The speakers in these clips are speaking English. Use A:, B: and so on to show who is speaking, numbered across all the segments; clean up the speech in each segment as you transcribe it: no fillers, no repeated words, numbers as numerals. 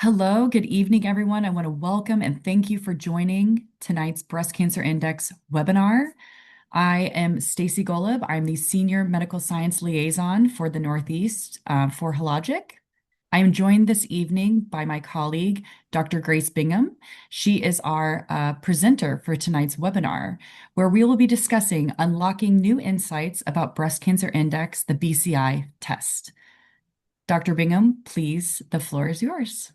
A: Hello, good evening, everyone. I want to welcome and thank you for joining tonight's Breast Cancer Index webinar. I am Stacy Golub. I'm the Senior Medical Science Liaison for the Northeast for Hologic. I am joined this evening by my colleague, Dr. Grace Bingham. She is our presenter for tonight's webinar, where we will be discussing unlocking new insights about Breast Cancer Index, the BCI test. Dr. Bingham, please, the floor is yours.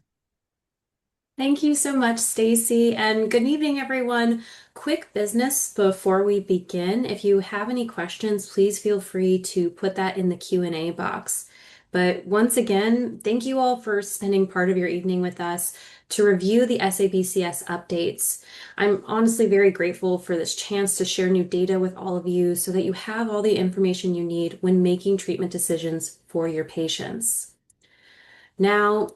B: Thank you so much, Stacy, and good evening, everyone. Quick business before we begin. If you have any questions, please feel free to put that in the Q&A box. But once again, thank you all for spending part of your evening with us to review the SABCS updates. I'm honestly very grateful for this chance to share new data with all of you so that you have all the information you need when making treatment decisions for your patients. Now,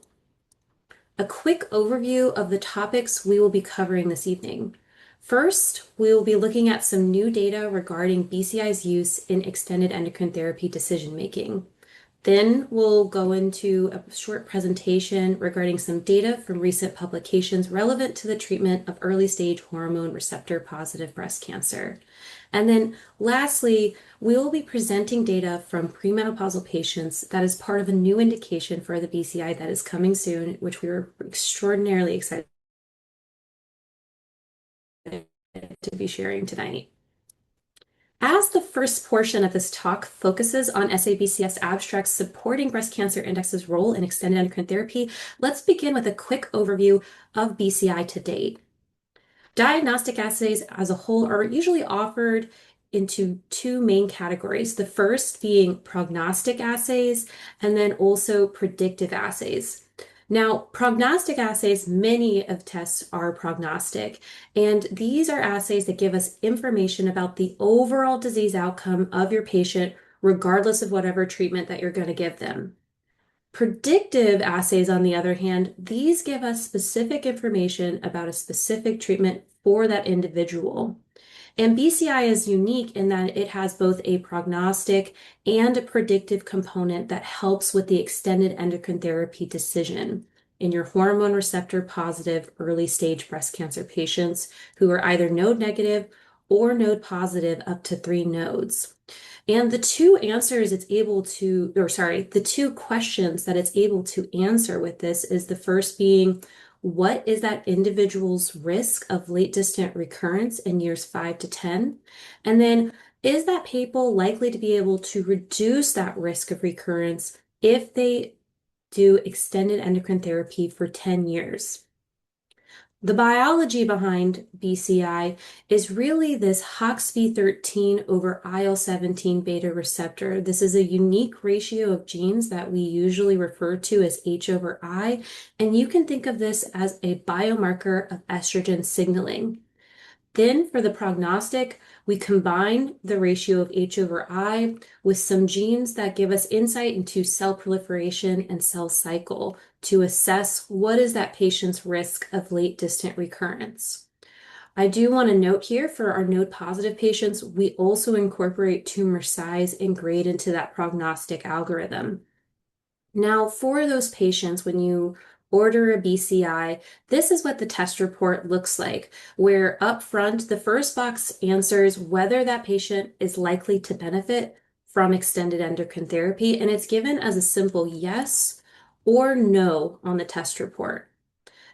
B: a quick overview of the topics we will be covering this evening. First, we will be looking at some new data regarding BCI's use in extended endocrine therapy decision making. Then we'll go into a short presentation regarding some data from recent publications relevant to the treatment of early stage hormone receptor positive breast cancer. And then lastly, we will be presenting data from premenopausal patients that is part of a new indication for the BCI that is coming soon, which we are extraordinarily excited to be sharing tonight. As the first portion of this talk focuses on SABCS abstracts supporting breast cancer index's role in extended endocrine therapy, let's begin with a quick overview of BCI to date. Diagnostic assays as a whole are usually offered into two main categories, the first being prognostic assays and then also predictive assays. Now, prognostic assays, many of tests are prognostic, and these are assays that give us information about the overall disease outcome of your patient, regardless of whatever treatment that you're going to give them. Predictive assays, on the other hand, these give us specific information about a specific treatment for that individual. And BCI is unique in that it has both a prognostic and a predictive component that helps with the extended endocrine therapy decision in your hormone receptor positive early stage breast cancer patients who are either node negative or node positive up to 3 nodes. And the two answers it's able to, or sorry, the two questions that it's able to answer with this is the first being, what is that individual's risk of late distant recurrence in years 5 to 10? And then, is that people likely to be able to reduce that risk of recurrence if they do extended endocrine therapy for 10 years? The biology behind BCI is really this HOXP13 over IL-17 beta receptor. This is a unique ratio of genes that we usually refer to as H over I, and you can think of this as a biomarker of estrogen signaling. Then for the prognostic, we combine the ratio of H over I with some genes that give us insight into cell proliferation and cell cycle to assess what is that patient's risk of late distant recurrence. I do want to note here for our node positive patients, we also incorporate tumor size and grade into that prognostic algorithm. Now, for those patients, when you order a BCI, this is what the test report looks like, where up front, the first box answers whether that patient is likely to benefit from extended endocrine therapy, and it's given as a simple yes or no on the test report.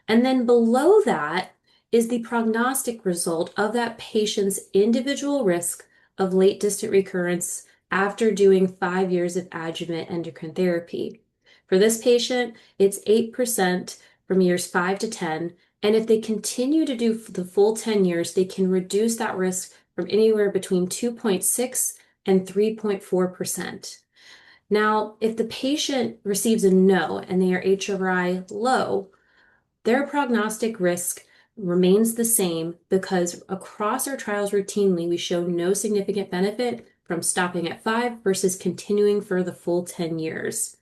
B: And then below that is the prognostic result of that patient's individual risk of late distant recurrence after doing 5 years of adjuvant endocrine therapy. For this patient, it's 8% from years 5 to 10. And if they continue to do the full 10 years, they can reduce that risk from anywhere between 2.6 and 3.4%. Now, if the patient receives a no and they are H over I low, their prognostic risk remains the same because across our trials routinely, we show no significant benefit from stopping at 5 versus continuing for the full 10 years.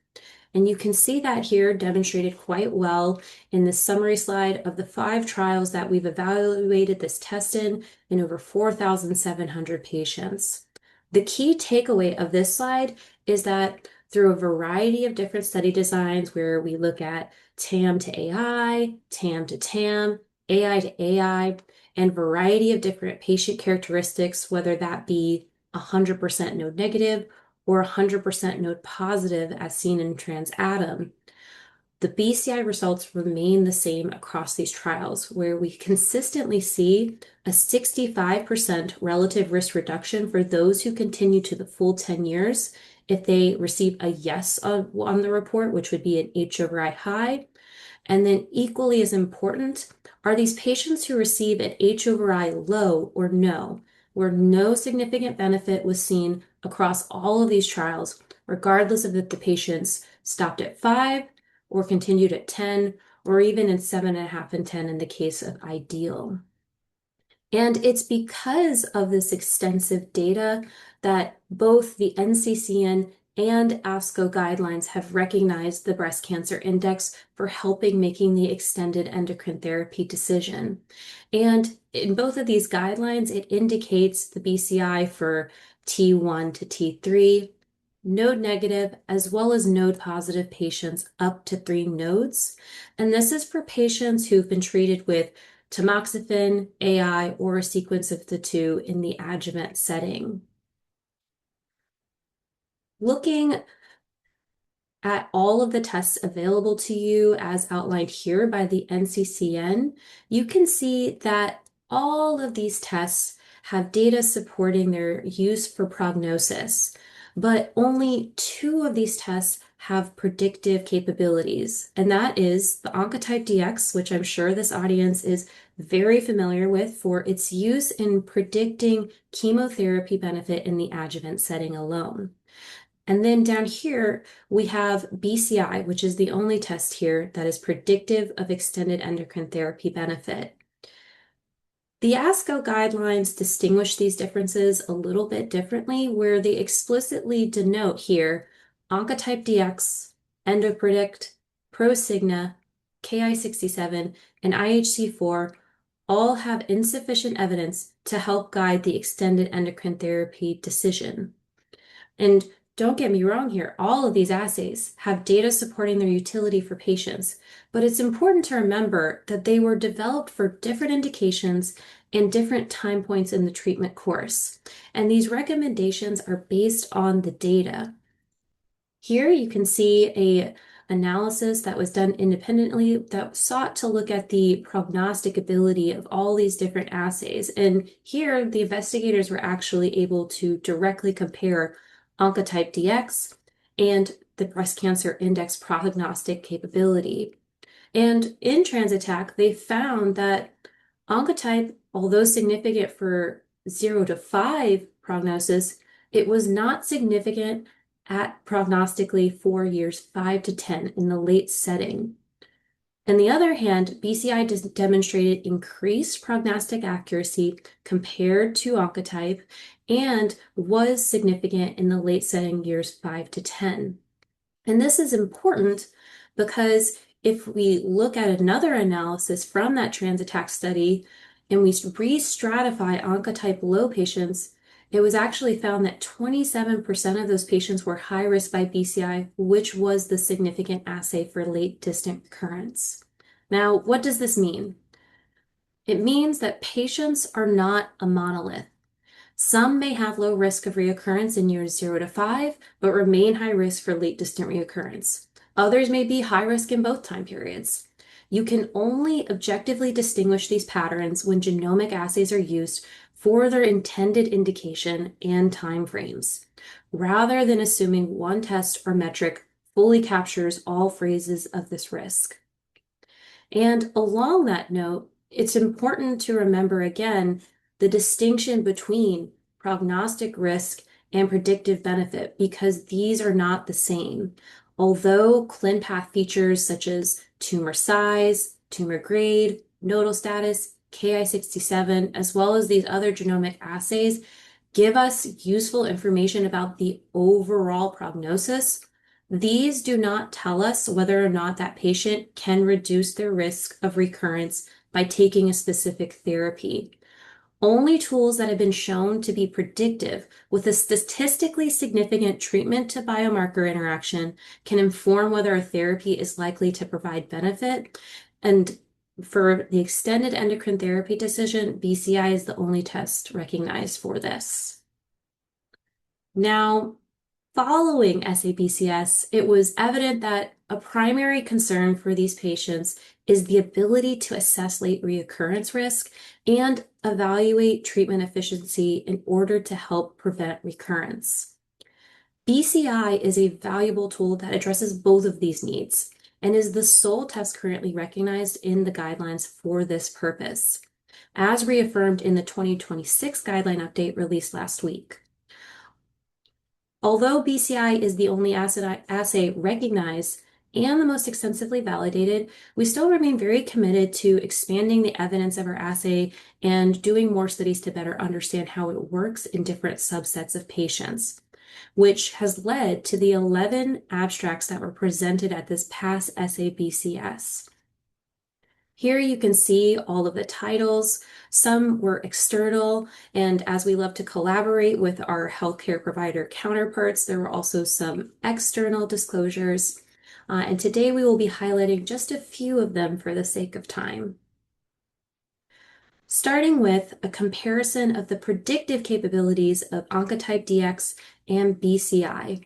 B: And you can see that here demonstrated quite well in the summary slide of the 5 trials that we've evaluated this test in over 4,700 patients. The key takeaway of this slide is that through a variety of different study designs where we look at TAM to AI, TAM to TAM, AI to AI, and variety of different patient characteristics, whether that be 100% node negative or 100% node positive as seen in TransAtom. The BCI results remain the same across these trials, where we consistently see a 65% relative risk reduction for those who continue to the full 10 years if they receive a yes on the report, which would be an H over I high. And then equally as important are these patients who receive an H over I low or no, where no significant benefit was seen across all of these trials, regardless of if the patients stopped at 5 or continued at 10, or even in 7.5 and 10 in the case of IDEAL. And it's because of this extensive data that both the NCCN and ASCO guidelines have recognized the breast cancer index for helping making the extended endocrine therapy decision. And in both of these guidelines, it indicates the BCI for T1 to T3, node negative, as well as node positive patients up to 3 nodes. And this is for patients who've been treated with tamoxifen, AI, or a sequence of the two in the adjuvant setting. Looking at all of the tests available to you as outlined here by the NCCN, you can see that all of these tests have data supporting their use for prognosis, but only 2 of these tests have predictive capabilities, and that is the Oncotype DX, which I'm sure this audience is very familiar with for its use in predicting chemotherapy benefit in the adjuvant setting alone. And then down here, we have BCI, which is the only test here that is predictive of extended endocrine therapy benefit. The ASCO guidelines distinguish these differences a little bit differently, where they explicitly denote here Oncotype DX, EndoPredict, ProSigna, Ki-67, and IHC4 all have insufficient evidence to help guide the extended endocrine therapy decision. And don't get me wrong here, all of these assays have data supporting their utility for patients, but it's important to remember that they were developed for different indications and different time points in the treatment course. And these recommendations are based on the data. Here you can see an analysis that was done independently that sought to look at the prognostic ability of all these different assays. And here the investigators were actually able to directly compare Oncotype DX and the breast cancer index prognostic capability. And in TransAttack, they found that Oncotype, although significant for 0 to 5 prognosis, it was not significant at prognostically for years 5 to 10 in the late setting. On the other hand, BCI demonstrated increased prognostic accuracy compared to Oncotype and was significant in the late setting years 5 to 10. And this is important because if we look at another analysis from that TransAttack study and we re-stratify Oncotype low patients, it was actually found that 27% of those patients were high risk by BCI, which was the significant assay for late distant recurrence. Now, what does this mean? It means that patients are not a monolith. Some may have low risk of reoccurrence in years 0 to 5, but remain high risk for late distant reoccurrence. Others may be high risk in both time periods. You can only objectively distinguish these patterns when genomic assays are used for their intended indication and timeframes, rather than assuming one test or metric fully captures all phases of this risk. And along that note, it's important to remember again the distinction between prognostic risk and predictive benefit, because these are not the same. Although ClinPath features such as tumor size, tumor grade, nodal status, Ki-67, as well as these other genomic assays, give us useful information about the overall prognosis, these do not tell us whether or not that patient can reduce their risk of recurrence by taking a specific therapy. Only tools that have been shown to be predictive with a statistically significant treatment to biomarker interaction can inform whether a therapy is likely to provide benefit. And for the extended endocrine therapy decision, BCI is the only test recognized for this. Now, following SABCS, it was evident that a primary concern for these patients is the ability to assess late reoccurrence risk and evaluate treatment efficiency in order to help prevent recurrence. BCI is a valuable tool that addresses both of these needs and is the sole test currently recognized in the guidelines for this purpose, as reaffirmed in the 2026 guideline update released last week. Although BCI is the only assay recognized and the most extensively validated, we still remain very committed to expanding the evidence of our assay and doing more studies to better understand how it works in different subsets of patients, which has led to the 11 abstracts that were presented at this past SABCS. Here you can see all of the titles. Some were external, and as we love to collaborate with our healthcare provider counterparts, there were also some external disclosures. And today we will be highlighting just a few of them for the sake of time. Starting with a comparison of the predictive capabilities of Oncotype DX and BCI.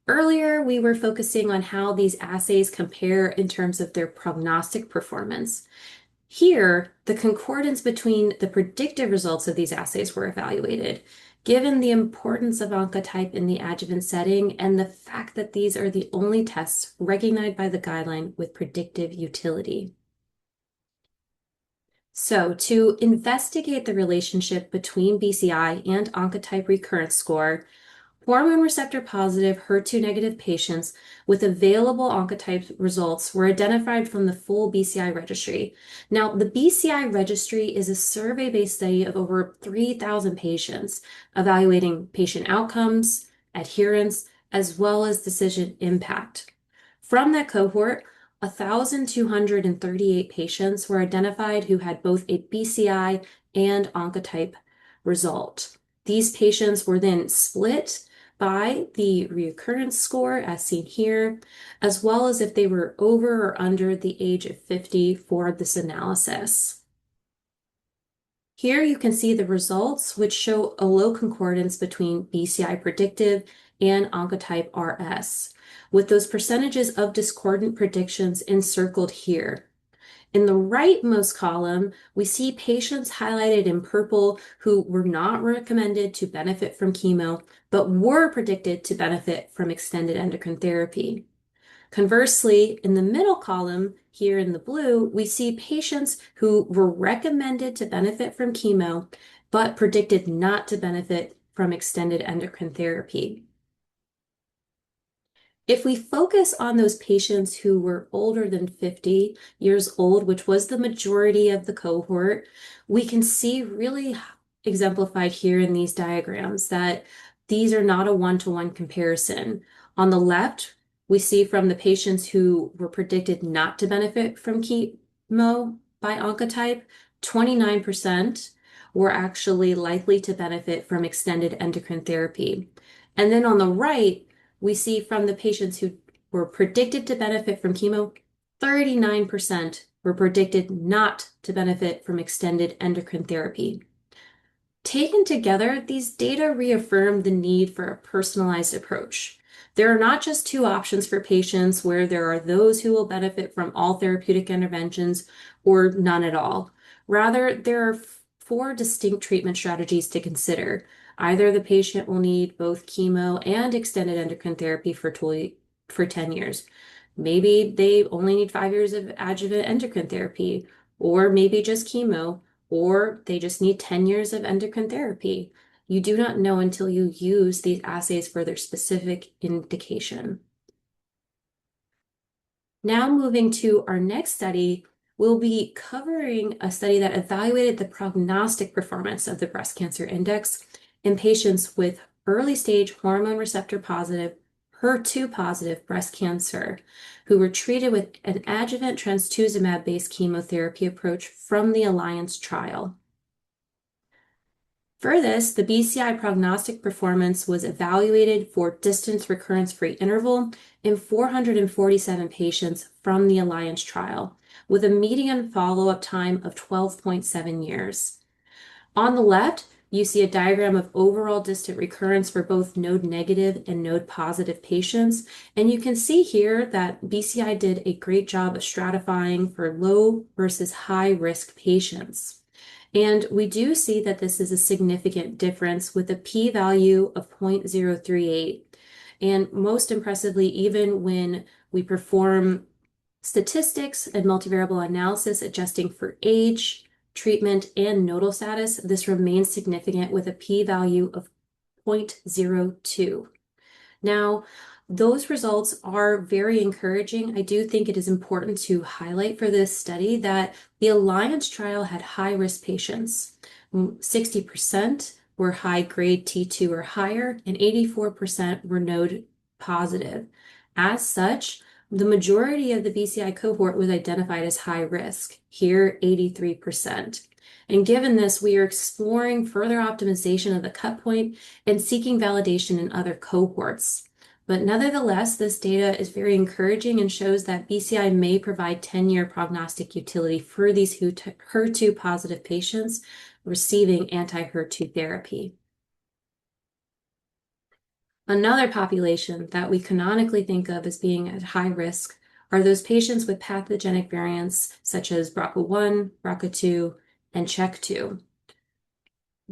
B: Earlier, we were focusing on how these assays compare in terms of their prognostic performance. Here, the concordance between the predictive results of these assays were evaluated, given the importance of Oncotype in the adjuvant setting and the fact that these are the only tests recognized by the guideline with predictive utility. So, to investigate the relationship between BCI and Oncotype recurrence score, hormone receptor positive, HER2 negative patients with available Oncotype results were identified from the full BCI registry. Now, the BCI registry is a survey-based study of over 3,000 patients, evaluating patient outcomes, adherence, as well as decision impact. From that cohort, 1,238 patients were identified who had both a BCI and Oncotype result. These patients were then split by the reoccurrence score as seen here, as well as if they were over or under the age of 50 for this analysis. Here you can see the results, which show a low concordance between BCI predictive and Oncotype RS, with those percentages of discordant predictions encircled here. In the rightmost column, we see patients highlighted in purple who were not recommended to benefit from chemo, but were predicted to benefit from extended endocrine therapy. Conversely, in the middle column, here in the blue, we see patients who were recommended to benefit from chemo, but predicted not to benefit from extended endocrine therapy. If we focus on those patients who were older than 50 years old, which was the majority of the cohort, we can see really exemplified here in these diagrams that these are not a one-to-one comparison. On the left, we see from the patients who were predicted not to benefit from chemo by Oncotype, 29% were actually likely to benefit from extended endocrine therapy. And then on the right, we see from the patients who were predicted to benefit from chemo, 39% were predicted not to benefit from extended endocrine therapy. Taken together, these data reaffirm the need for a personalized approach. There are not just two options for patients where there are those who will benefit from all therapeutic interventions or none at all. Rather, there are four distinct treatment strategies to consider. Either the patient will need both chemo and extended endocrine therapy for 10 years. Maybe they only need 5 years of adjuvant endocrine therapy, or maybe just chemo, or they just need 10 years of endocrine therapy. You do not know until you use these assays for their specific indication. Now moving to our next study, we'll be covering a study that evaluated the prognostic performance of the breast cancer index in patients with early stage hormone receptor positive, HER2 positive breast cancer who were treated with an adjuvant trastuzumab-based chemotherapy approach from the Alliance trial. For this, the BCI prognostic performance was evaluated for distance recurrence-free interval in 447 patients from the Alliance trial, with a median follow-up time of 12.7 years. On the left, you see a diagram of overall distant recurrence for both node negative and node positive patients. And you can see here that BCI did a great job of stratifying for low versus high risk patients. And we do see that this is a significant difference with a p-value of 0.038. And most impressively, even when we perform statistics and multivariable analysis adjusting for age, treatment, and nodal status, this remains significant with a p-value of 0.02. Now, those results are very encouraging. I do think it is important to highlight for this study that the Alliance trial had high-risk patients. 60% were high-grade T2 or higher, and 84% were node positive. As such, the majority of the BCI cohort was identified as high risk, here 83%. And given this, we are exploring further optimization of the cut point and seeking validation in other cohorts. But nevertheless, this data is very encouraging and shows that BCI may provide 10-year prognostic utility for these HER2 positive patients receiving anti-HER2 therapy. Another population that we canonically think of as being at high risk are those patients with pathogenic variants such as BRCA1, BRCA2, and CHEK2.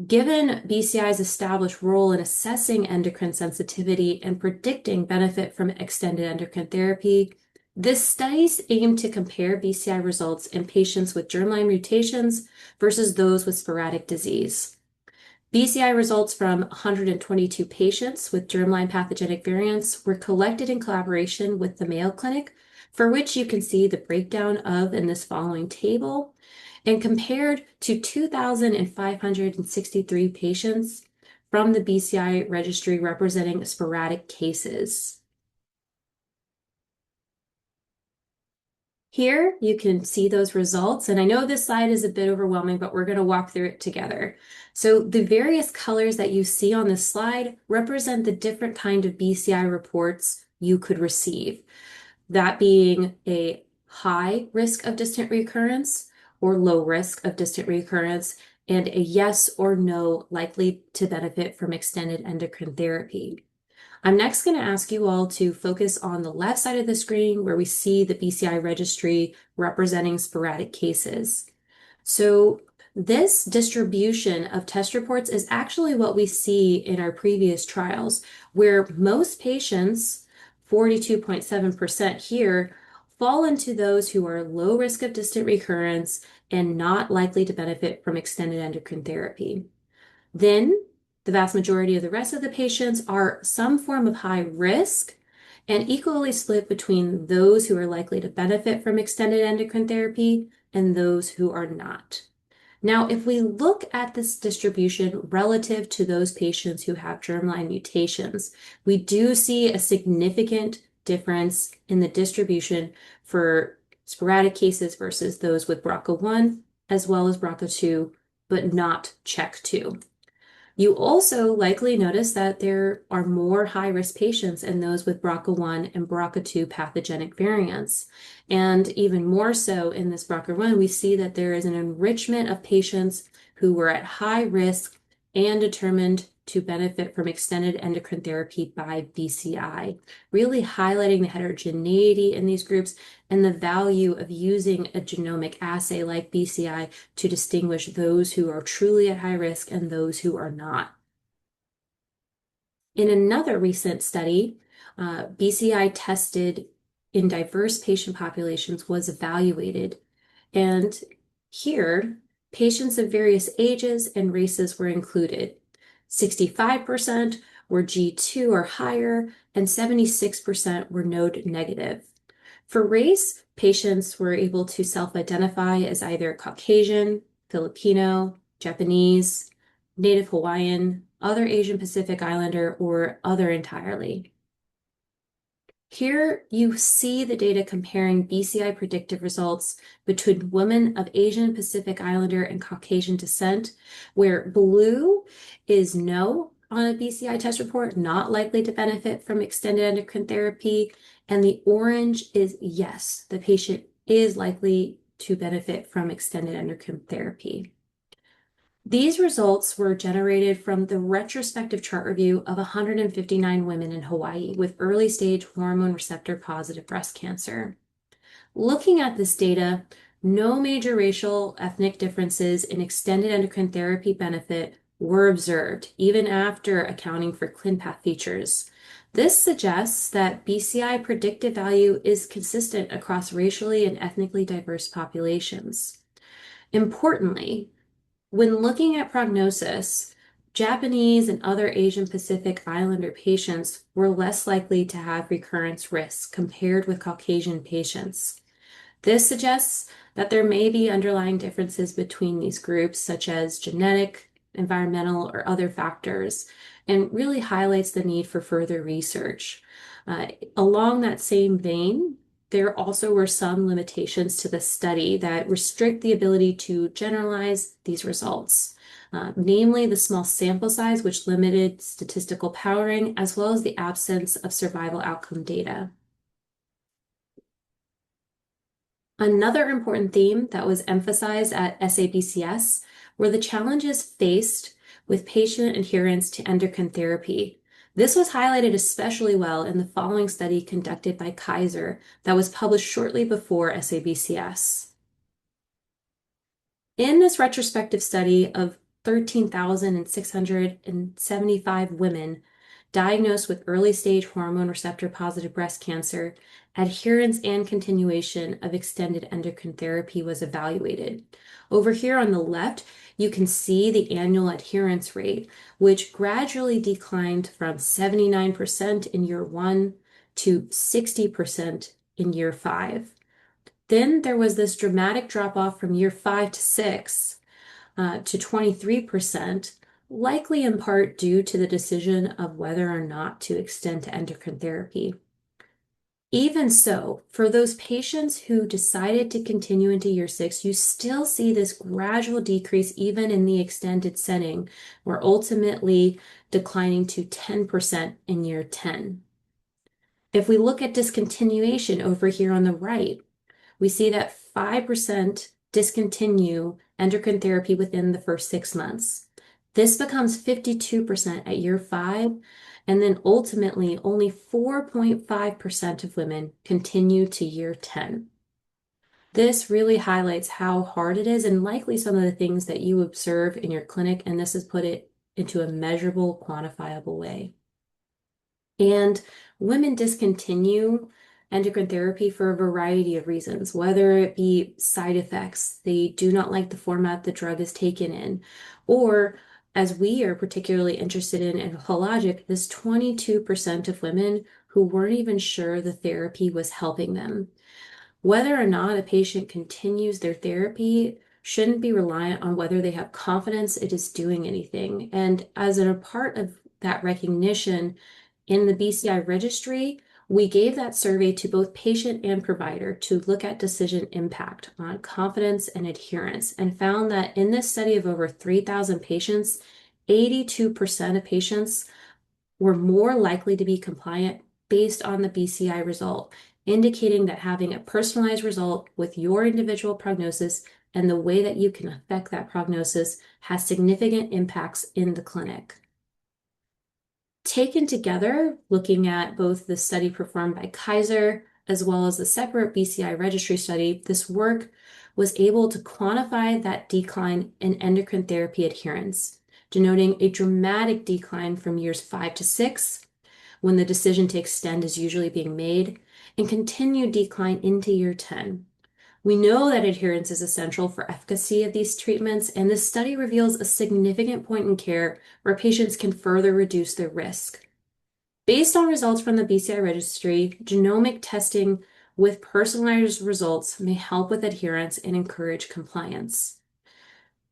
B: Given BCI's established role in assessing endocrine sensitivity and predicting benefit from extended endocrine therapy, this study's aim to compare BCI results in patients with germline mutations versus those with sporadic disease. BCI results from 122 patients with germline pathogenic variants were collected in collaboration with the Mayo Clinic, for which you can see the breakdown of in this following table, and compared to 2,563 patients from the BCI registry representing sporadic cases. Here you can see those results, and I know this slide is a bit overwhelming, but we're going to walk through it together. So the various colors that you see on this slide represent the different kind of BCI reports you could receive. That being a high risk of distant recurrence or low risk of distant recurrence, and a yes or no likely to benefit from extended endocrine therapy. I'm next going to ask you all to focus on the left side of the screen where we see the BCI registry representing sporadic cases. So this distribution of test reports is actually what we see in our previous trials, where most patients, 42.7% here, fall into those who are low risk of distant recurrence and not likely to benefit from extended endocrine therapy. Then the vast majority of the rest of the patients are some form of high risk and equally split between those who are likely to benefit from extended endocrine therapy and those who are not. Now, if we look at this distribution relative to those patients who have germline mutations, we do see a significant difference in the distribution for sporadic cases versus those with BRCA1 as well as BRCA2, but not CHEK2. You also likely notice that there are more high-risk patients in those with BRCA1 and BRCA2 pathogenic variants. And even more so in this BRCA1, we see that there is an enrichment of patients who were at high risk and determined to benefit from extended endocrine therapy by BCI, really highlighting the heterogeneity in these groups and the value of using a genomic assay like BCI to distinguish those who are truly at high risk and those who are not. In another recent study, BCI tested in diverse patient populations was evaluated, and here patients of various ages and races were included. 65% were G2 or higher, and 76% were node negative. For race, patients were able to self-identify as either Caucasian, Filipino, Japanese, Native Hawaiian, other Asian Pacific Islander, or other entirely. Here you see the data comparing BCI predictive results between women of Asian, Pacific Islander, and Caucasian descent, where blue is no on a BCI test report, not likely to benefit from extended endocrine therapy, and the orange is yes, the patient is likely to benefit from extended endocrine therapy. These results were generated from the retrospective chart review of 159 women in Hawaii with early stage hormone receptor positive breast cancer. Looking at this data, no major racial ethnic differences in extended endocrine therapy benefit were observed, even after accounting for ClinPath features. This suggests that BCI predictive value is consistent across racially and ethnically diverse populations. Importantly, when looking at prognosis, Japanese and other Asian Pacific Islander patients were less likely to have recurrence risk compared with Caucasian patients. This suggests that there may be underlying differences between these groups, such as genetic, environmental, or other factors, and really highlights the need for further research. Along that same vein, there also were some limitations to the study that restrict the ability to generalize these results, namely the small sample size, which limited statistical powering, as well as the absence of survival outcome data. Another important theme that was emphasized at SABCS were the challenges faced with patient adherence to endocrine therapy. This was highlighted especially well in the following study conducted by Kaiser that was published shortly before SABCS. In this retrospective study of 13,675 women diagnosed with early stage hormone receptor positive breast cancer, adherence and continuation of extended endocrine therapy was evaluated. Over here on the left, you can see the annual adherence rate, which gradually declined from 79% in year 1 to 60% in year 5. Then there was this dramatic drop off from year 5 to 6 to 23%, likely in part due to the decision of whether or not to extend to endocrine therapy. Even so, for those patients who decided to continue into year 6, you still see this gradual decrease even in the extended setting, where ultimately declining to 10% in year 10. If we look at discontinuation over here on the right, we see that 5% discontinue endocrine therapy within the first 6 months. This becomes 52% at year 5, and then ultimately only 4.5% of women continue to year 10. This really highlights how hard it is and likely some of the things that you observe in your clinic, and this has put it into a measurable, quantifiable way. And women discontinue endocrine therapy for a variety of reasons, whether it be side effects, they do not like the format the drug is taken in, or as we are particularly interested in Hologic, this 22% of women who weren't even sure the therapy was helping them. Whether or not a patient continues their therapy shouldn't be reliant on whether they have confidence it is doing anything. And as a part of that recognition in the BCI registry, we gave that survey to both patient and provider to look at decision impact on confidence and adherence, and found that in this study of over 3,000 patients, 82% of patients were more likely to be compliant based on the BCI result, indicating that having a personalized result with your individual prognosis and the way that you can affect that prognosis has significant impacts in the clinic. Taken together, looking at both the study performed by Kaiser as well as the separate BCI registry study, this work was able to quantify that decline in endocrine therapy adherence, denoting a dramatic decline from years 5 to 6, when the decision to extend is usually being made, and continued decline into year 10. We know that adherence is essential for efficacy of these treatments, and this study reveals a significant point in care where patients can further reduce their risk. Based on results from the BCI registry, genomic testing with personalized results may help with adherence and encourage compliance.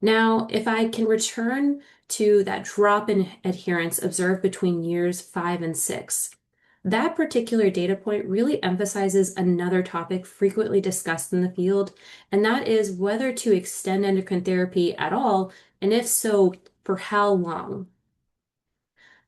B: Now, if I can return to that drop in adherence observed between years 5 and 6, That particular data point really emphasizes another topic frequently discussed in the field, and that is whether to extend endocrine therapy at all, and if so, for how long.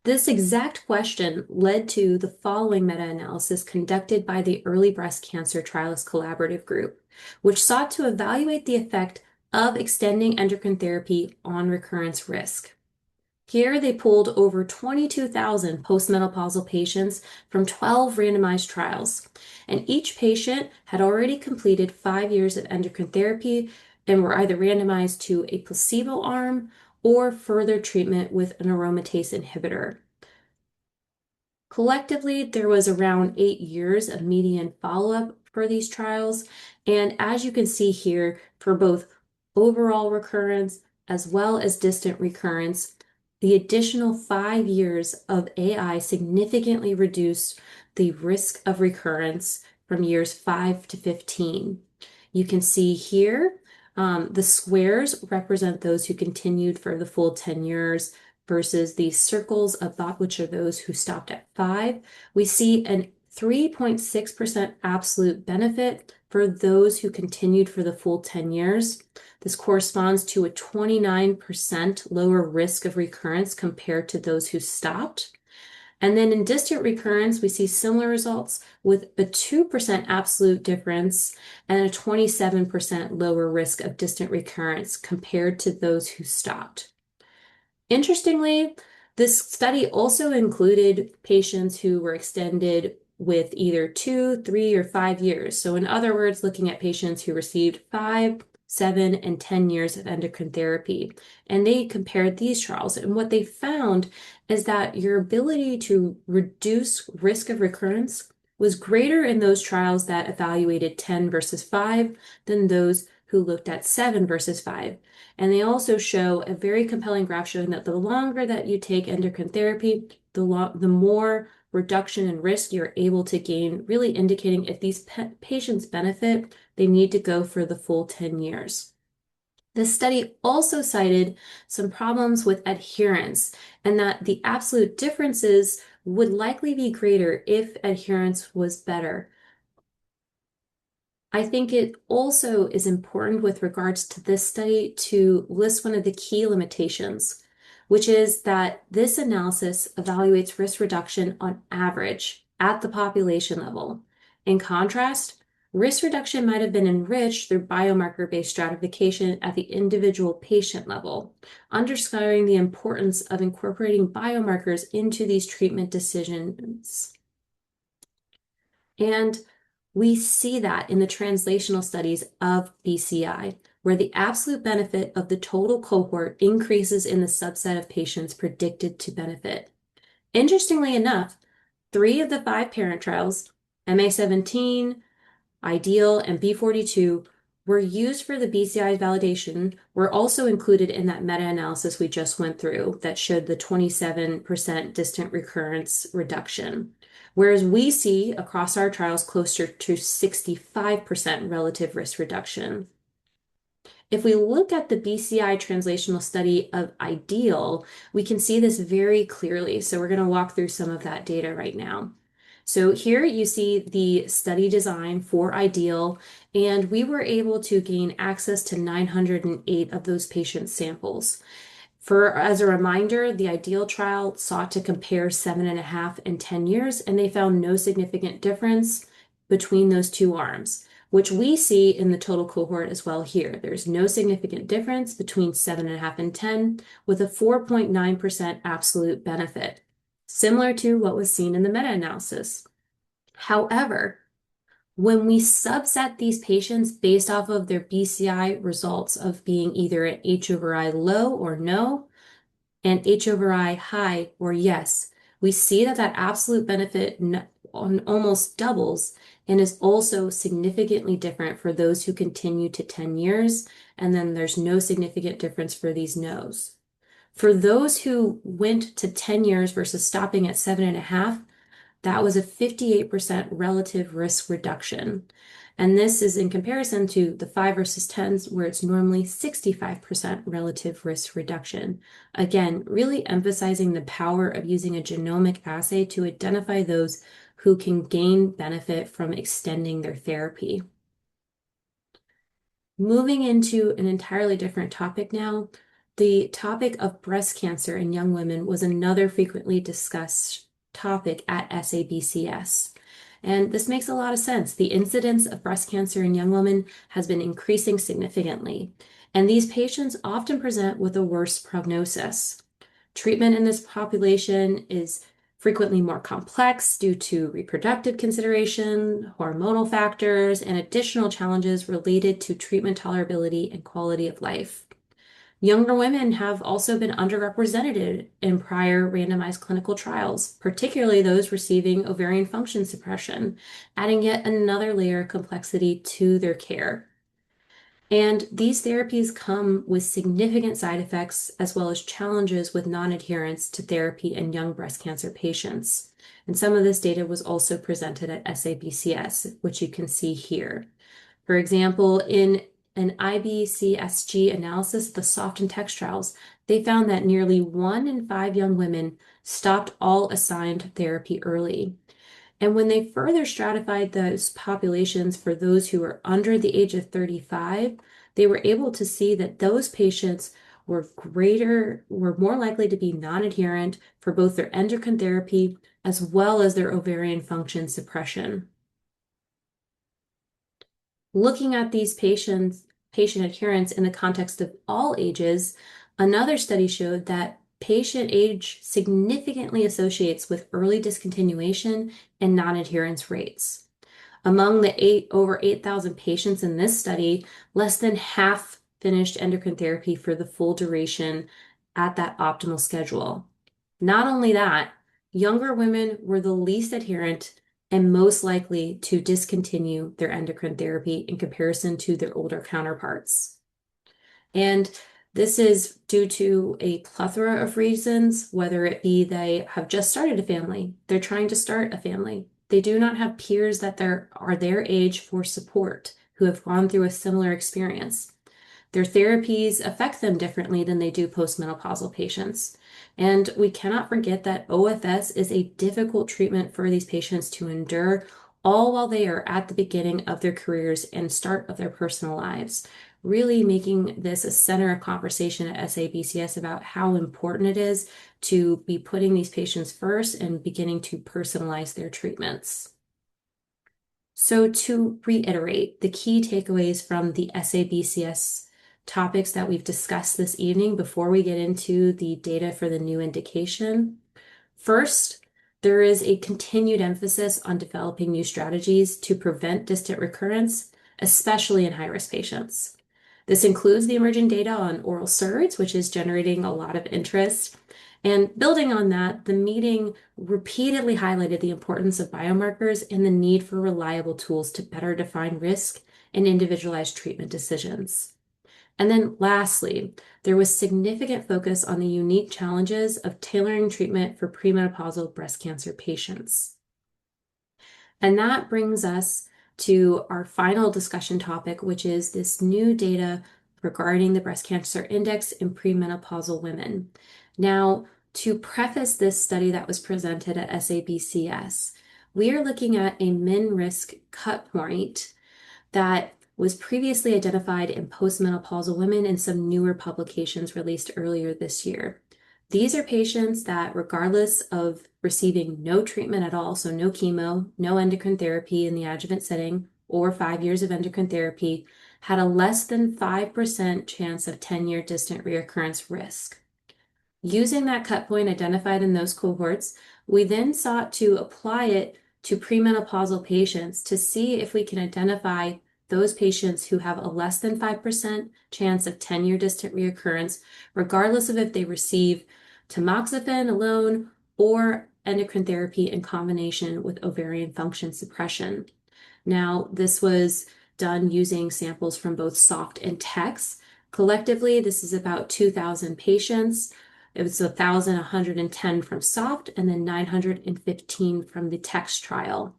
B: This exact question led to the following meta-analysis conducted by the Early Breast Cancer Trials Collaborative Group, which sought to evaluate the effect of extending endocrine therapy on recurrence risk. Here, they pulled over 22,000 postmenopausal patients from 12 randomized trials, and each patient had already completed 5 years of endocrine therapy and were either randomized to a placebo arm or further treatment with an aromatase inhibitor. Collectively, there was around 8 years of median follow-up for these trials, and as you can see here, for both overall recurrence as well as distant recurrence, the additional 5 years of AI significantly reduced the risk of recurrence from years 5 to 15. You can see here, the squares represent those who continued for the full 10 years versus the circles above, which are those who stopped at 5. We see a 3.6% absolute benefit for those who continued for the full 10 years. This corresponds to a 29% lower risk of recurrence compared to those who stopped. And then in distant recurrence, we see similar results with a 2% absolute difference and a 27% lower risk of distant recurrence compared to those who stopped. Interestingly, this study also included patients who were extended with either 2, 3, or 5 years. So in other words, looking at patients who received 5, 7, and 10 years of endocrine therapy. And they compared these trials. And what they found is that your ability to reduce risk of recurrence was greater in those trials that evaluated 10 versus 5 than those who looked at 7 versus 5. And they also show a very compelling graph showing that the longer that you take endocrine therapy, the more reduction in risk you're able to gain, really indicating if these patients benefit, they need to go for the full 10 years. This study also cited some problems with adherence and that the absolute differences would likely be greater if adherence was better. I think it also is important with regards to this study to list one of the key limitations, which is that this analysis evaluates risk reduction on average at the population level. In contrast, risk reduction might have been enriched through biomarker-based stratification at the individual patient level, underscoring the importance of incorporating biomarkers into these treatment decisions. And we see that in the translational studies of BCI, where the absolute benefit of the total cohort increases in the subset of patients predicted to benefit. Interestingly enough, 3 of the 5 parent trials, MA17, IDEAL, and B42, were used for the BCI validation, were also included in that meta-analysis we just went through that showed the 27% distant recurrence reduction. Whereas we see across our trials closer to 65% relative risk reduction. If we look at the BCI translational study of IDEAL, we can see this very clearly. So we're going to walk through some of that data right now. So here you see the study design for IDEAL, and we were able to gain access to 908 of those patient samples. As a reminder, the IDEAL trial sought to compare 7.5 and 10 years, and they found no significant difference between those two arms, which we see in the total cohort as well here. There's no significant difference between 7.5 and 10, with a 4.9% absolute benefit, similar to what was seen in the meta-analysis. However, when we subset these patients based off of their BCI results of being either an H/I low or no, and H/I high or yes, we see that that absolute benefit almost doubles and is also significantly different for those who continue to 10 years, and then there's no significant difference for these no's. For those who went to 10 years versus stopping at 7.5, that was a 58% relative risk reduction. And this is in comparison to the 5 versus 10s, where it's normally 65% relative risk reduction. Again, really emphasizing the power of using a genomic assay to identify those who can gain benefit from extending their therapy. Moving into an entirely different topic now, the topic of breast cancer in young women was another frequently discussed topic at SABCS. And this makes a lot of sense. The incidence of breast cancer in young women has been increasing significantly, and these patients often present with a worse prognosis. Treatment in this population is frequently more complex due to reproductive consideration, hormonal factors, and additional challenges related to treatment tolerability and quality of life. Younger women have also been underrepresented in prior randomized clinical trials, particularly those receiving ovarian function suppression, adding yet another layer of complexity to their care. And these therapies come with significant side effects as well as challenges with non-adherence to therapy in young breast cancer patients. And some of this data was also presented at SABCS, which you can see here. For example, in an IBCSG analysis of the soft and text trials, they found that nearly 1 in 5 young women stopped all assigned therapy early. And when they further stratified those populations for those who were under the age of 35, they were able to see that those patients were more likely to be non-adherent for both their endocrine therapy as well as their ovarian function suppression. Looking at these patient adherence in the context of all ages, another study showed that patient age significantly associates with early discontinuation and non-adherence rates. Among the over 8,000 patients in this study, less than half finished endocrine therapy for the full duration at that optimal schedule. Not only that, younger women were the least adherent and most likely to discontinue their endocrine therapy in comparison to their older counterparts. And this is due to a plethora of reasons, whether it be they have just started a family, they're trying to start a family, they do not have peers that are their age for support who have gone through a similar experience. Their therapies affect them differently than they do postmenopausal patients. And we cannot forget that OFS is a difficult treatment for these patients to endure, all while they are at the beginning of their careers and start of their personal lives, really making this a center of conversation at SABCS about how important it is to be putting these patients first and beginning to personalize their treatments. So to reiterate, the key takeaways from the SABCS topics that we've discussed this evening before we get into the data for the new indication. First, there is a continued emphasis on developing new strategies to prevent distant recurrence, especially in high-risk patients. This includes the emerging data on oral SERDs, which is generating a lot of interest. And building on that, the meeting repeatedly highlighted the importance of biomarkers and the need for reliable tools to better define risk and individualize treatment decisions. And then lastly, there was significant focus on the unique challenges of tailoring treatment for premenopausal breast cancer patients. And that brings us to our final discussion topic, which is this new data regarding the breast cancer index in premenopausal women. Now, to preface this study that was presented at SABCS, we are looking at a min-risk cut point that was previously identified in postmenopausal women in some newer publications released earlier this year. These are patients that, regardless of receiving no treatment at all, so no chemo, no endocrine therapy in the adjuvant setting, or 5 years of endocrine therapy, had a less than 5% chance of 10-year distant reoccurrence risk. Using that cut point identified in those cohorts, we then sought to apply it to premenopausal patients to see if we can identify those patients who have a less than 5% chance of 10-year distant reoccurrence, regardless of if they receive tamoxifen alone or endocrine therapy in combination with ovarian function suppression. Now, this was done using samples from both soft and text. Collectively, this is about 2,000 patients. It was 1,110 from soft and then 915 from the text trial.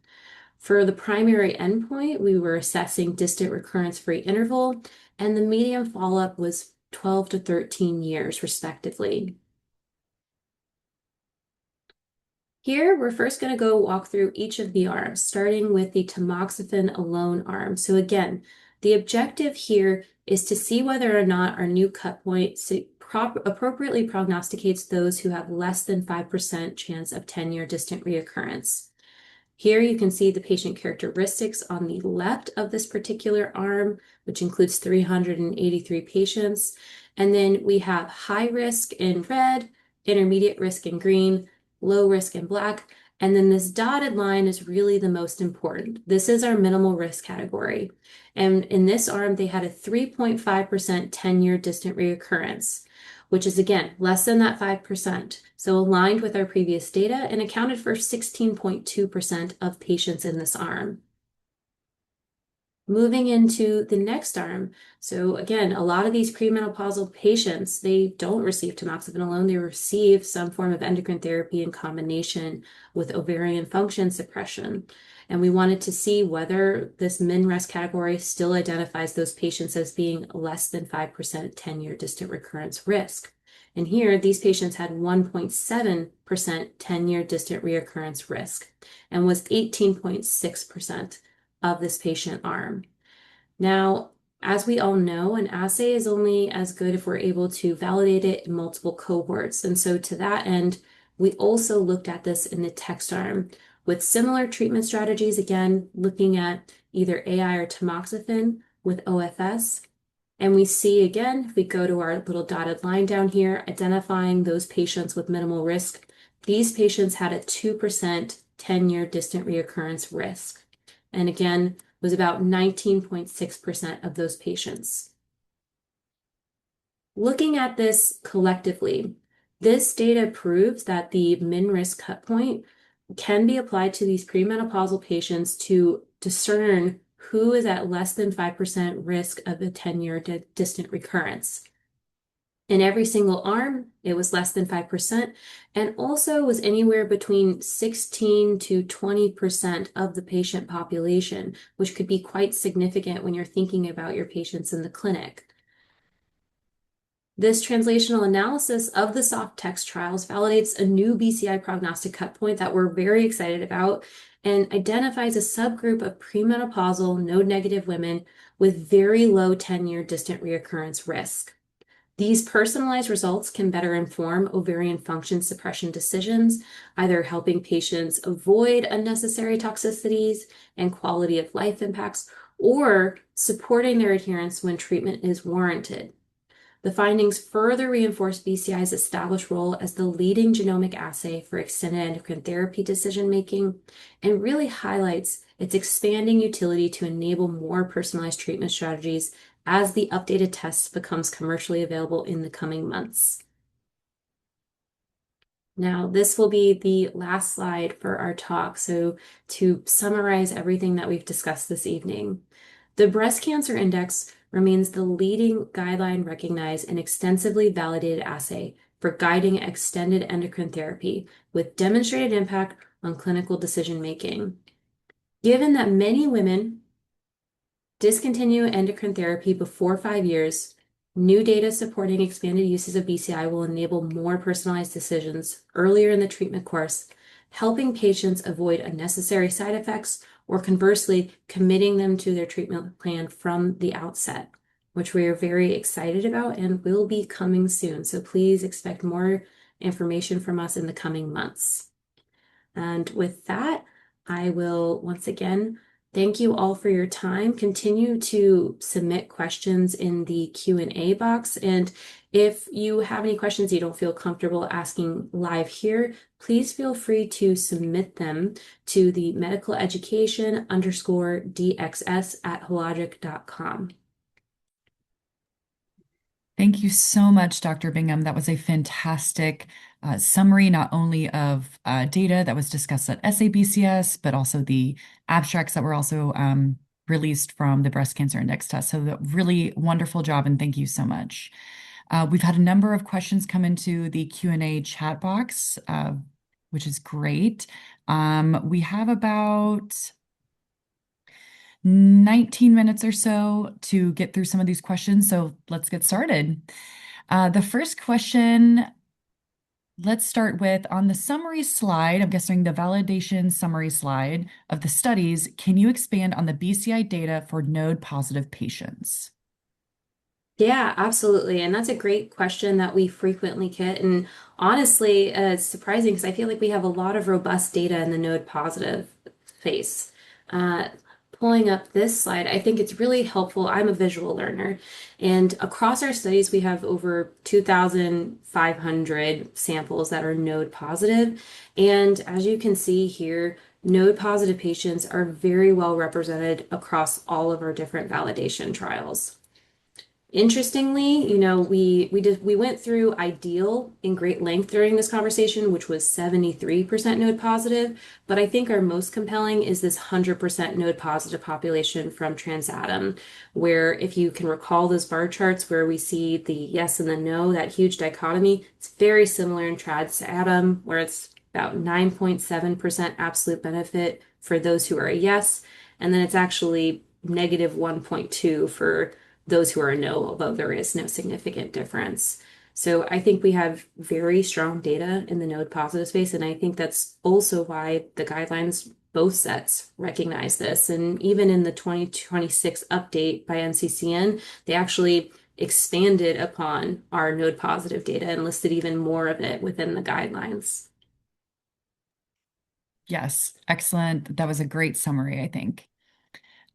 B: For the primary endpoint, we were assessing distant recurrence-free interval, and the median follow-up was 12 to 13 years, respectively. Here, we're first going to go walk through each of the arms, starting with the tamoxifen alone arm. So again, the objective here is to see whether or not our new cut point appropriately prognosticates those who have less than 5% chance of 10-year distant reoccurrence. Here you can see the patient characteristics on the left of this particular arm, which includes 383 patients. And then we have high risk in red, intermediate risk in green, low risk in black. And then this dotted line is really the most important. This is our minimal risk category. And in this arm, they had a 3.5% 10-year distant reoccurrence, which is again less than that 5%. So aligned with our previous data and accounted for 16.2% of patients in this arm. Moving into the next arm. So again, a lot of these premenopausal patients, they don't receive tamoxifen alone. They receive some form of endocrine therapy in combination with ovarian function suppression. And we wanted to see whether this min-res category still identifies those patients as being less than 5% 10-year distant recurrence risk. And here, these patients had 1.7% 10-year distant reoccurrence risk and was 18.6% of this patient arm. Now, as we all know, an assay is only as good if we're able to validate it in multiple cohorts. And so to that end, we also looked at this in the text arm with similar treatment strategies, again, looking at either AI or tamoxifen with OFS. And we see again, if we go to our little dotted line down here, identifying those patients with minimal risk, these patients had a 2% 10-year distant reoccurrence risk. And again, was about 19.6% of those patients. Looking at this collectively, this data proves that the min-risk cut point can be applied to these premenopausal patients to discern who is at less than 5% risk of a 10-year distant recurrence. In every single arm, it was less than 5%, and also was anywhere between 16 to 20% of the patient population, which could be quite significant when you're thinking about your patients in the clinic. This translational analysis of the soft text trials validates a new BCI prognostic cut point that we're very excited about and identifies a subgroup of premenopausal node-negative women with very low 10-year distant reoccurrence risk. These personalized results can better inform ovarian function suppression decisions, either helping patients avoid unnecessary toxicities and quality of life impacts, or supporting their adherence when treatment is warranted. The findings further reinforce BCI's established role as the leading genomic assay for extended endocrine therapy decision-making and really highlights its expanding utility to enable more personalized treatment strategies as the updated test becomes commercially available in the coming months. Now, this will be the last slide for our talk. So to summarize everything that we've discussed this evening, the Breast Cancer Index remains the leading guideline recognized and extensively validated assay for guiding extended endocrine therapy with demonstrated impact on clinical decision-making. Given that many women discontinue endocrine therapy before 5 years, new data supporting expanded uses of BCI will enable more personalized decisions earlier in the treatment course, helping patients avoid unnecessary side effects or conversely committing them to their treatment plan from the outset, which we are very excited about and will be coming soon. So please expect more information from us in the coming months. And with that, I will once again thank you all for your time. Continue to submit questions in the Q&A box. And if you have any questions you don't feel comfortable asking live here, please feel free to submit them to the medical_education_dxs@hologic.com.
A: Thank you so much, Dr. Bingham. That was a fantastic summary, not only of data that was discussed at SABCS, but also the abstracts that were also released from the Breast Cancer Index test. So really wonderful job, and thank you so much. We've had a number of questions come into the Q&A chat box, which is great. We have about 19 minutes or so to get through some of these questions, so let's get started. The first question let's start with on the summary slide, I'm guessing the validation summary slide of the studies, can you expand on the BCI data for node positive patients?
B: Yeah, absolutely. And that's a great question that we frequently get. And honestly, it's surprising because I feel like we have a lot of robust data in the node positive space. Uh, Pulling up this slide, I think it's really helpful. I'm a visual learner, and across our studies, we have over 2,500 samples that are node positive. And as you can see here, node positive patients are very well represented across all of our different validation trials. Interestingly, we went through ideal in great length during this conversation, which was 73% node positive, but I think our most compelling is this 100% node positive population from Transatom, where if you can recall those bar charts where we see the yes and the no, that huge dichotomy, it's very similar in Transatom, where it's about 9.7% absolute benefit for those who are a yes, and then it's actually negative 1.2 for those who are no, although there is no significant difference. So I think we have very strong data in the node positive space, and I think that's also why the guidelines, both sets, recognize this. And even in the 2026 update by NCCN, they actually expanded upon our node positive data and listed even more of it within the guidelines.
A: Yes, excellent. That was a great summary, I think.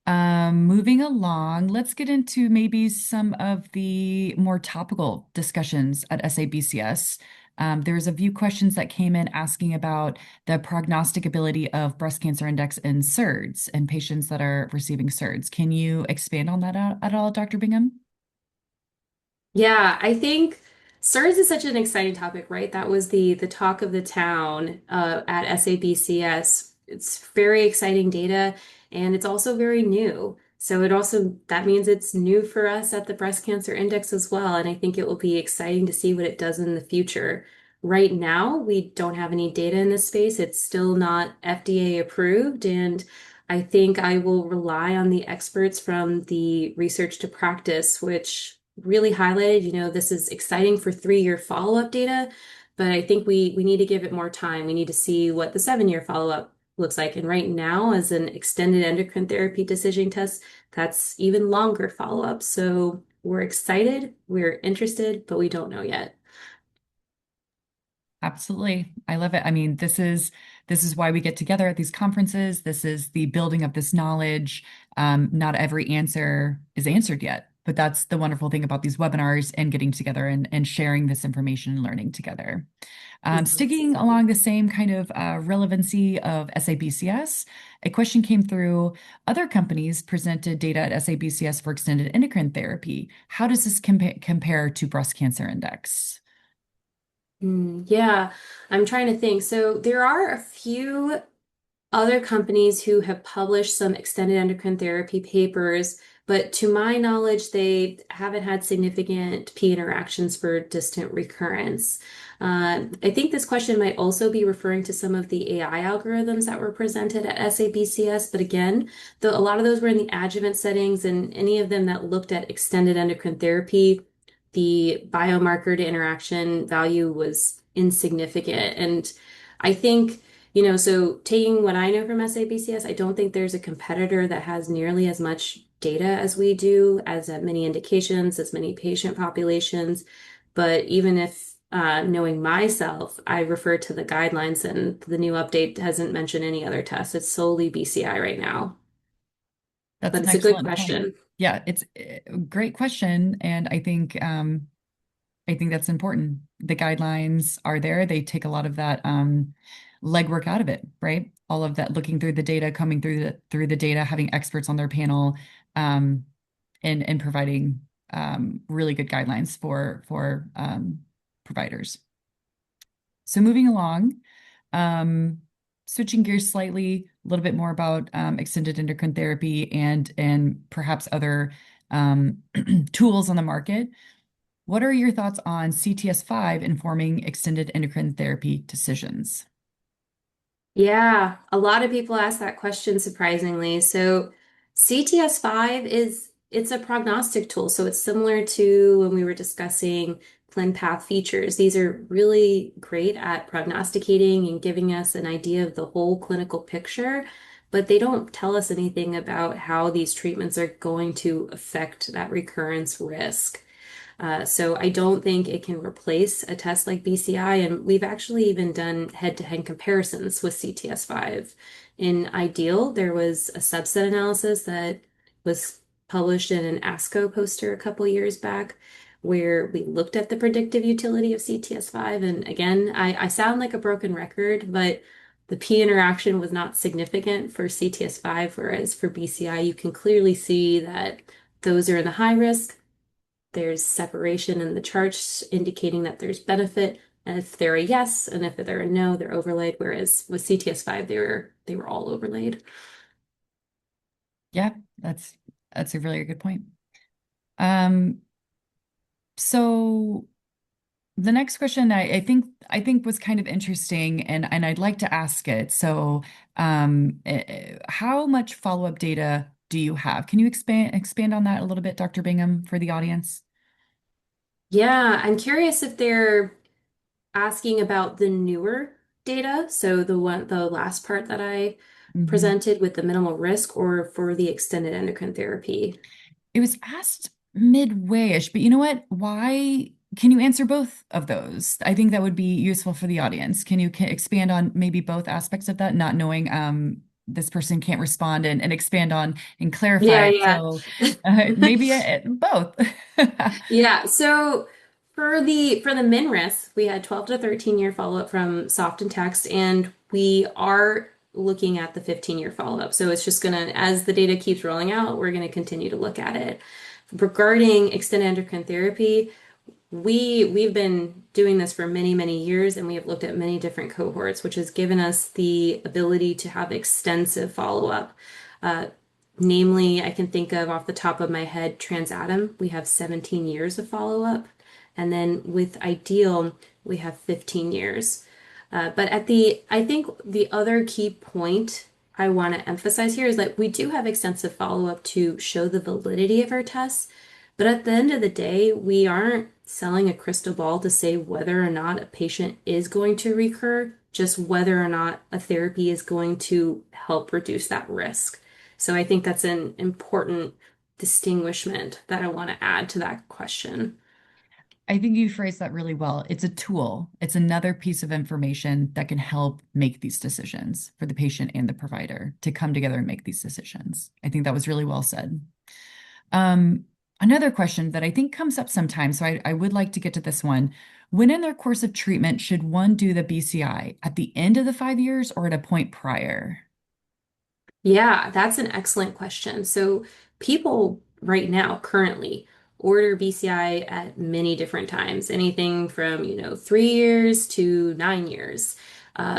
A: Moving along, let's get into maybe some of the more topical discussions at SABCS. There's a few questions that came in asking about the prognostic ability of breast cancer index in SERDs and patients that are receiving SERDs. Can you expand on that at all, Dr. Bingham?
B: Yeah, I think SIRS is such an exciting topic, right? That was the talk of the town at SABCS. It's very exciting data, and it's also very new. So it also that means it's new for us at the Breast Cancer Index as well, and I think it will be exciting to see what it does in the future. Right now, we don't have any data in this space. It's still not FDA approved, and I think I will rely on the experts from the research to practice, which really highlighted, this is exciting for 3-year follow-up data, but I think we need to give it more time. We need to see what the 7-year follow-up looks like. And right now, as an extended endocrine therapy decision test, that's even longer follow-up. So we're excited, we're interested, but we don't know yet.
A: Absolutely. I love it. I mean, this is why we get together at these conferences. This is the building of this knowledge. Not every answer is answered yet, but that's the wonderful thing about these webinars and getting together and sharing this information and learning together.
B: Mhm.
A: Sticking along the same kind of relevancy of SABCS, a question came through. Other companies presented data at SABCS for extended endocrine therapy. How does this compare to breast cancer index?
B: Yeah, I'm trying to think. So there are a few other companies who have published some extended endocrine therapy papers, but to my knowledge, they haven't had significant P interactions for distant recurrence. I think this question might also be referring to some of the AI algorithms that were presented at SABCS, but again, a lot of those were in the adjuvant settings, and any of them that looked at extended endocrine therapy, the biomarker to interaction value was insignificant. And I think so taking what I know from SABCS, I don't think there's a competitor that has nearly as much data as we do, as many indications, as many patient populations. But even if knowing myself, I refer to the guidelines and the new update hasn't mentioned any other tests. It's solely BCI right now.
A: That's
B: But
A: an
B: it's a good
A: excellent point.
B: question.
A: Yeah, it's a great question, and I think that's important. The guidelines are there. They take a lot of that legwork out of it, right? All of that looking through the data, coming through the data, having experts on their panel, um, and providing really good guidelines for providers. So moving along, um, switching gears slightly, a little bit more about extended endocrine therapy and perhaps other tools on the market. What are your thoughts on CTS5 informing extended endocrine therapy decisions?
B: Yeah, a lot of people ask that question surprisingly. So CTS5 it's a prognostic tool. So it's similar to when we were discussing ClinPath features. These are really great at prognosticating and giving us an idea of the whole clinical picture, but they don't tell us anything about how these treatments are going to affect that recurrence risk. So I don't think it can replace a test like BCI, and we've actually even done head-to-head comparisons with CTS5. In Ideal, there was a subset analysis that was published in an ASCO poster a couple years back where we looked at the predictive utility of CTS5. And again, I sound like a broken record, but the P interaction was not significant for CTS5, whereas for BCI, you can clearly see that those are in the high risk. There's separation in the charts indicating that there's benefit. And if they're a yes, and if they're a no, they're overlaid. Whereas with CTS5, they were all overlaid.
A: Yeah, that's a really good point. Um, so the next question I think was kind of interesting and I'd like to ask it. So, how much follow-up data do you have? Can you expand on that a little bit, Dr. Bingham, for the audience?
B: Yeah, I'm curious if they're asking about the newer data, so the last part that I
A: Mhm.
B: presented with the minimal risk, or for the extended endocrine therapy.
A: It was asked midway-ish, but you know what? Why can you answer both of those? I think that would be useful for the audience. Can you expand on maybe both aspects of that, not knowing this person can't respond and expand on and clarify
B: Yeah,
A: it?
B: yeah.
A: So maybe both.
B: Yeah, so for the min risk, we had 12 to 13 year follow-up from soft and text, and we are looking at the 15-year follow-up. So it's just gonna, as the data keeps rolling out, we're gonna continue to look at it. Regarding extended endocrine therapy, we've been doing this for many, many years, and we have looked at many different cohorts, which has given us the ability to have extensive follow-up. Uh, Namely, I can think of off the top of my head, Transatom, we have 17 years of follow-up. And then with Ideal, we have 15 years. I think the other key point I want to emphasize here is that we do have extensive follow-up to show the validity of our tests. But at the end of the day, we aren't selling a crystal ball to say whether or not a patient is going to recur, just whether or not a therapy is going to help reduce that risk. So I think that's an important distinguishment that I want to add to that question.
A: I think you phrased that really well. It's a tool. It's another piece of information that can help make these decisions for the patient and the provider to come together and make these decisions. I think that was really well said. Um, Another question that I think comes up sometimes, so I would like to get to this one. When in their course of treatment should one do the BCI at the end of the 5 years or at a point prior?
B: Yeah, that's an excellent question. So people right now currently order BCI at many different times, anything from, 3 years to 9 years.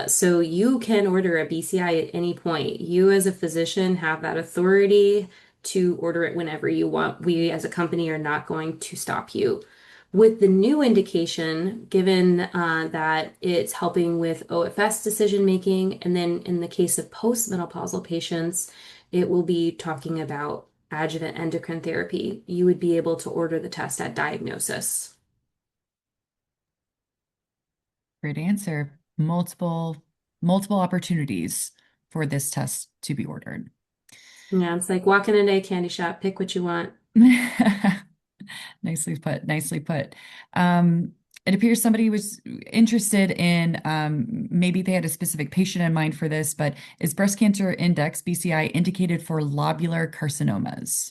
B: So you can order a BCI at any point. You as a physician have that authority to order it whenever you want. We as a company are not going to stop you. With the new indication, given that it's helping with OFS decision making, and then in the case of postmenopausal patients, it will be talking about adjuvant endocrine therapy. You would be able to order the test at diagnosis.
A: Great answer. Multiple opportunities for this test to be ordered.
B: Yeah, it's like walking into a candy shop, pick what you want.
A: Nicely put, nicely put. It appears somebody was interested in maybe they had a specific patient in mind for this, but is breast cancer index, BCI, indicated for lobular carcinomas?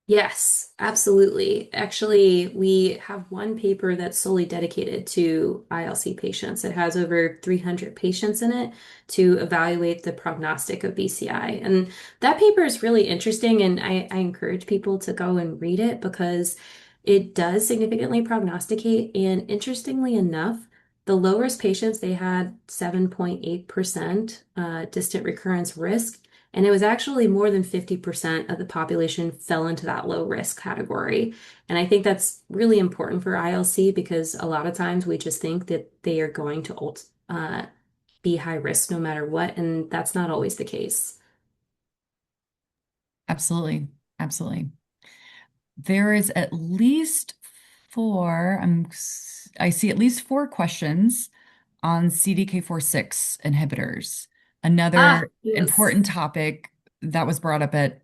B: Yes, absolutely. Actually, we have one paper that's solely dedicated to ILC patients. It has over 300 patients in it to evaluate the prognostic of BCI. And that paper is really interesting, and I encourage people to go and read it because it does significantly prognosticate. And interestingly enough, the low risk patients, they had 7.8% distant recurrence risk. And it was actually more than 50% of the population fell into that low risk category. And I think that's really important for ILC because a lot of times we just think that they are going to be high risk no matter what. And that's not always the case.
A: Absolutely. Absolutely. There is at least I see at least four questions on CDK4/6 inhibitors.
B: Ah,
A: Another
B: yes.
A: important topic that was brought up at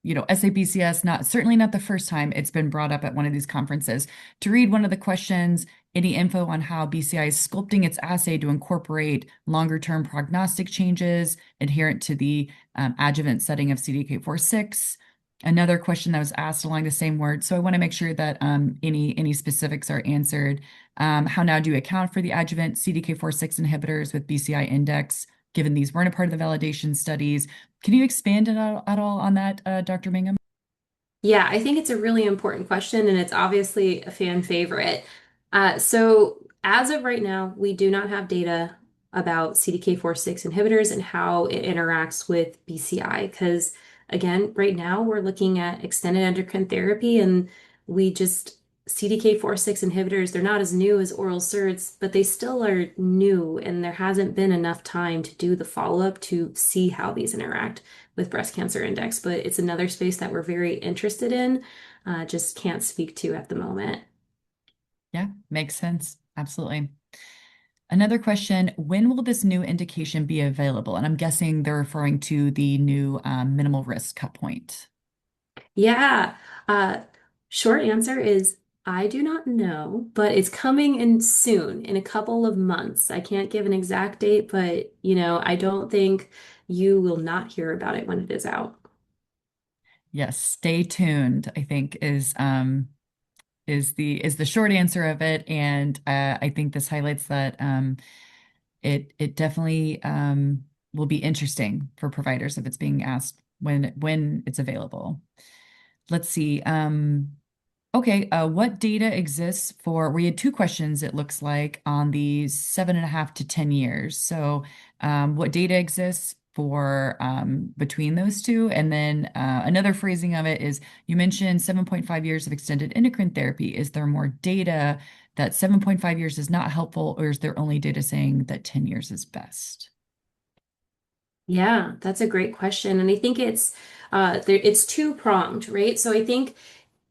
A: SABCS, not certainly not the first time it's been brought up at one of these conferences. To read one of the questions, any info on how BCI is sculpting its assay to incorporate longer term prognostic changes adherent to the adjuvant setting of CDK4/6. Another question that was asked along the same word. So I want to make sure that any specifics are answered. How now do you account for the adjuvant CDK4/6 inhibitors with BCI index, given these weren't a part of the validation studies? Can you expand at all on that, Dr. Bingham?
B: Yeah, I think it's a really important question, and it's obviously a fan favorite. So, as of right now, we do not have data about CDK4/6 inhibitors and how it interacts with BCI. Because, again, right now we're looking at extended endocrine therapy, and we just CDK4/6 inhibitors, they're not as new as oral SERDs, but they still are new, and there hasn't been enough time to do the follow-up to see how these interact with breast cancer index, but it's another space that we're very interested in, just can't speak to at the moment.
A: Yeah, makes sense. Absolutely. Another question, when will this new indication be available? And I'm guessing they're referring to the new minimal risk cut point.
B: Yeah, uh, short answer is I do not know, but it's coming in soon, in a couple of months. I can't give an exact date, but I don't think you will not hear about it when it is out.
A: Yes, stay tuned, I think is the short answer of it. And I think this highlights that it definitely will be interesting for providers if it's being asked when it's available. Let's see. Okay, what data exists for? We had two questions, it looks like, on the 7.5 to 10 years. So, what data exists for between those two? And then another phrasing of it is you mentioned 7.5 years of extended endocrine therapy. Is there more data that 7.5 years is not helpful, or is there only data saying that 10 years is best?
B: Yeah, that's a great question. And I think it's two-pronged, right? So I think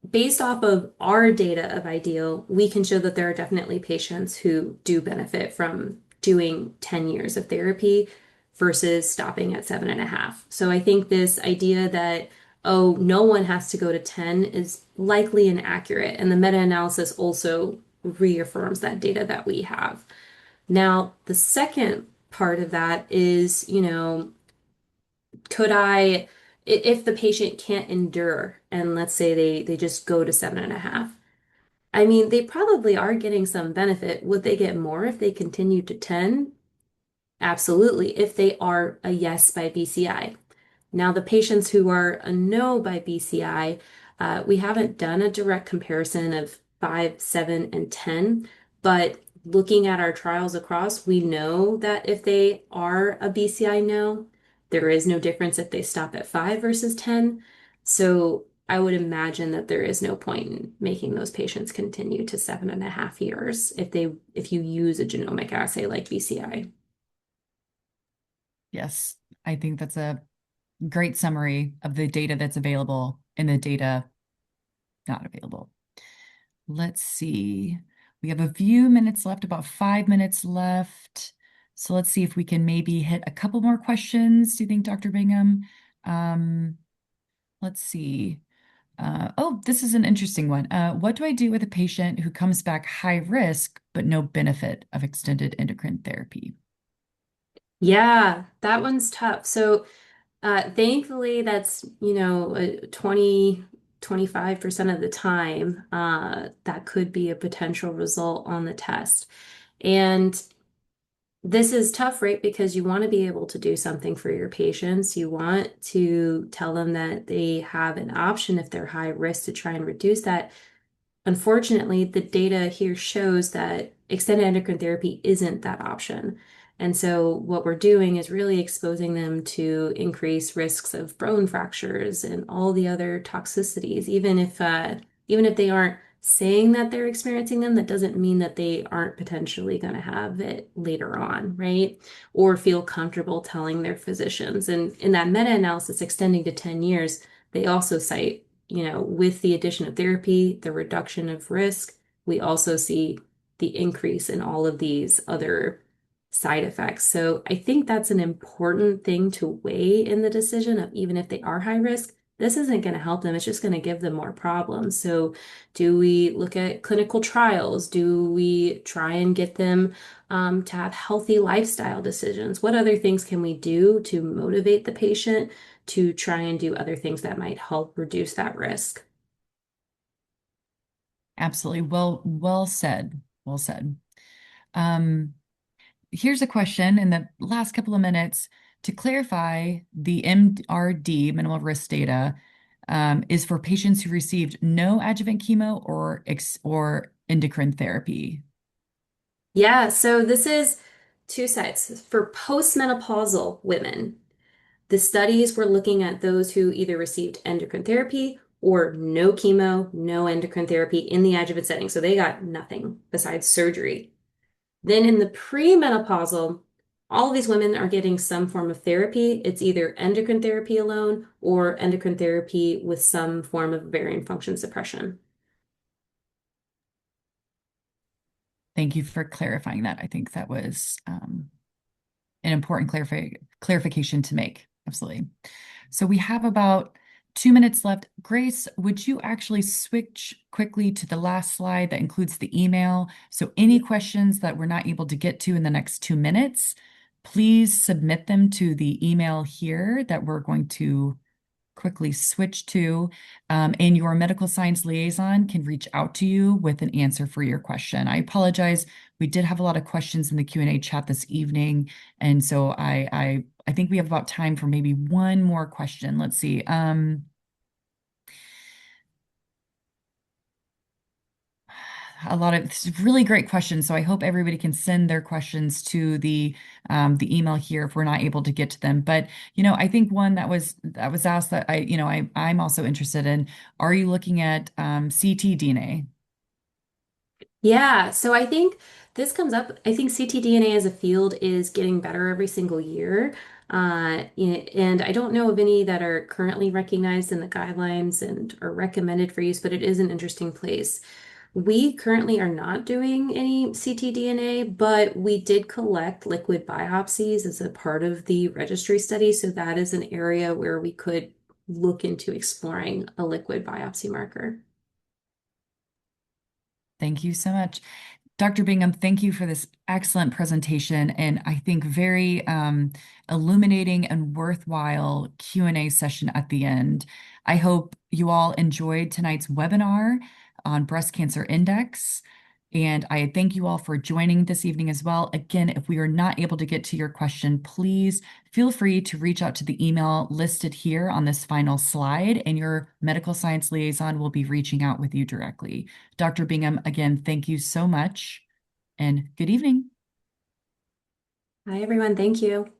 B: based off of our data of ideal, we can show that there are definitely patients who do benefit from doing 10 years of therapy versus stopping at 7.5. So I think this idea that, oh, no one has to go to 10 is likely inaccurate. And the meta-analysis also reaffirms that data that we have. Now, the second part of that is, could if the patient can't endure and let's say they just go to 7.5, I mean, they probably are getting some benefit. Would they get more if they continue to 10? Absolutely, if they are a yes by BCI. Now, the patients who are a no by BCI, we haven't done a direct comparison of 5, 7, and 10, but looking at our trials across, we know that if they are a BCI no, there is no difference if they stop at 5 versus 10. So I would imagine that there is no point in making those patients continue to 7.5 years if you use a genomic assay like BCI.
A: Yes, I think that's a great summary of the data that's available and the data not available. Let's see. We have a few minutes left, about 5 minutes left. So let's see if we can maybe hit a couple more questions. Do you think, Dr. Bingham? Um, let's see. Oh, this is an interesting one. What do I do with a patient who comes back high risk but no benefit of extended endocrine therapy?
B: Yeah, that one's tough. So thankfully, that's, 25% of the time, that could be a potential result on the test. And this is tough, right? Because you want to be able to do something for your patients. You want to tell them that they have an option if they're high risk to try and reduce that. Unfortunately, the data here shows that extended endocrine therapy isn't that option. And so what we're doing is really exposing them to increased risks of bone fractures and all the other toxicities. Even if they aren't saying that they're experiencing them, that doesn't mean that they aren't potentially going to have it later on, right? Or feel comfortable telling their physicians. And in that meta-analysis extending to 10 years, they also cite with the addition of therapy, the reduction of risk, we also see the increase in all of these other side effects. So I think that's an important thing to weigh in the decision of even if they are high risk, this isn't going to help them. It's just going to give them more problems. So do we look at clinical trials? Do we try and get them to have healthy lifestyle decisions? What other things can we do to motivate the patient to try and do other things that might help reduce that risk?
A: Absolutely. Well said. Well said. Um, Here's a question in the last couple of minutes to clarify the MRD, minimal risk data, is for patients who received no adjuvant chemo or endocrine therapy.
B: Yeah, so this is two sides. For postmenopausal women, the studies were looking at those who either received endocrine therapy or no chemo, no endocrine therapy in the adjuvant setting. So they got nothing besides surgery. Then in the premenopausal, all of these women are getting some form of therapy. It's either endocrine therapy alone or endocrine therapy with some form of ovarian function suppression.
A: Thank you for clarifying that. I think that was an important clarification to make. Absolutely. So we have about 2 minutes left. Grace, would you actually switch quickly to the last slide that includes the email? So any questions that we're not able to get to in the next 2 minutes, please submit them to the email here that we're going to quickly switch to, and your medical science liaison can reach out to you with an answer for your question. I apologize. We did have a lot of questions in the Q&A chat this evening, and so I think we have about time for maybe one more question. Let's see. A lot of really great questions. So I hope everybody can send their questions to the email here if we're not able to get to them. But I think one that was asked that I'm also interested in. Are you looking at ctDNA?
B: Yeah, so I think this comes up. I think ctDNA as a field is getting better every single year. And I don't know of any that are currently recognized in the guidelines and are recommended for use, but it is an interesting place. We currently are not doing any ctDNA, but we did collect liquid biopsies as a part of the registry study. So that is an area where we could look into exploring a liquid biopsy marker.
A: Thank you so much. Dr. Bingham, thank you for this excellent presentation and I think very illuminating and worthwhile Q&A session at the end. I hope you all enjoyed tonight's webinar on Breast Cancer Index. And I thank you all for joining this evening as well. Again, if we are not able to get to your question, please feel free to reach out to the email listed here on this final slide, and your medical science liaison will be reaching out with you directly. Dr. Bingham, again, thank you so much and good evening.
B: Hi, everyone. Thank you.